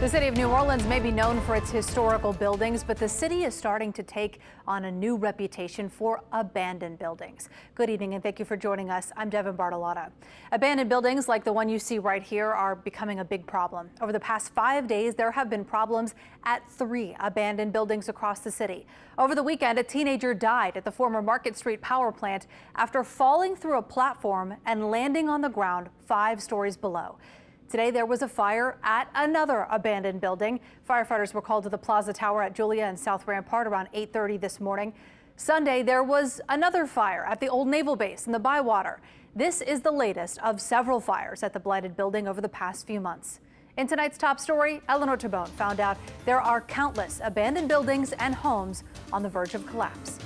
The city of New Orleans may be known for its historical buildings, but the city is starting to take on a new reputation for abandoned buildings. Good evening and thank you for joining us. I'm Devin Bartolotta. Abandoned buildings like the one you see right here are becoming a big problem. Over the past 5 days, there have been problems at 3 abandoned buildings across the city. Over the weekend, a teenager died at the former Market Street power plant after falling through a platform and landing on the ground 5 stories below. Today, there was a fire at another abandoned building. Firefighters were called to the Plaza Tower at Julia and South Rampart around 8:30 this morning. Sunday, there was another fire at the old naval base in the Bywater. This is the latest of several fires at the blighted building over the past few months. In tonight's top story, Eleanor Tabone found out there are countless abandoned buildings and homes on the verge of collapse.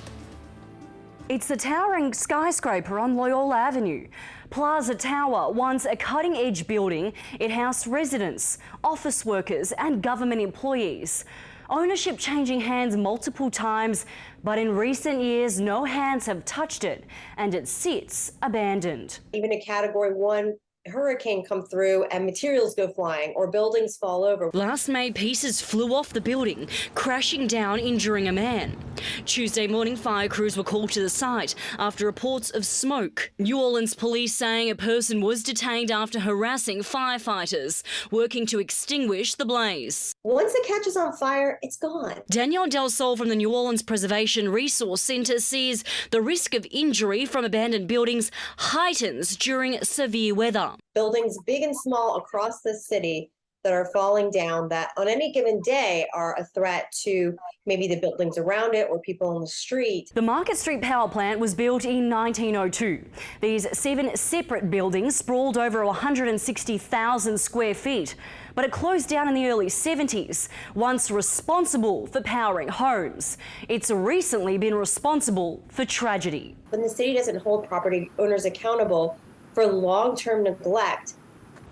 It's the towering skyscraper on Loyola Avenue. Plaza Tower, once a cutting-edge building, it housed residents, office workers and government employees. Ownership changing hands multiple times, but in recent years, no hands have touched it, and it sits abandoned. Even a Category 1 hurricane come through and materials go flying or buildings fall over. Last May, pieces flew off the building, crashing down, injuring a man. Tuesday morning, fire crews were called to the site after reports of smoke. New Orleans police saying a person was detained after harassing firefighters working to extinguish the blaze. Once it catches on fire, it's gone. Danielle Del Sol from the New Orleans Preservation Resource Center says the risk of injury from abandoned buildings heightens during severe weather. Buildings big and small across the city that are falling down that on any given day are a threat to maybe the buildings around it or people on the street. The Market Street power plant was built in 1902. These 7 separate buildings sprawled over 160,000 square feet, but it closed down in the early 70s, once responsible for powering homes. It's recently been responsible for tragedy. When the city doesn't hold property owners accountable for long-term neglect,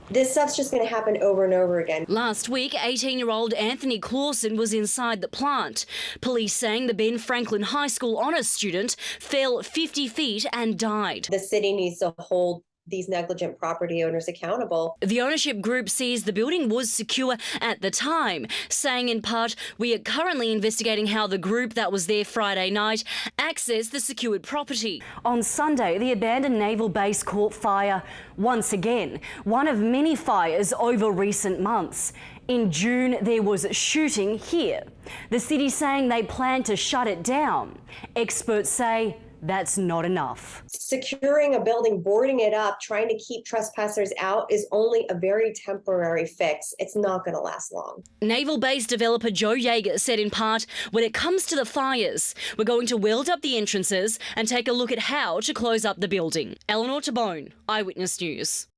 this stuff's just going to happen over and over again. Last week, 18-year-old Anthony Clausen was inside the plant. Police saying the Ben Franklin High School honours student fell 50 feet and died. The city needs to hold these negligent property owners accountable. The ownership group says the building was secure at the time, saying in part, "We are currently investigating how the group that was there Friday night accessed the secured property." On Sunday, the abandoned naval base caught fire once again, one of many fires over recent months. In June, there was shooting here. The city saying they plan to shut it down. Experts say that's not enough. Securing a building, boarding it up, trying to keep trespassers out is only a very temporary fix. It's not going to last long. Naval base developer Joe Yeager said in part, "When it comes to the fires, we're going to weld up the entrances and take a look at how to close up the building." Eleanor Tabone, Eyewitness News.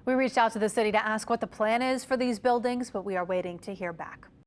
We reached out to the city to ask what the plan is for these buildings, but we are waiting to hear back.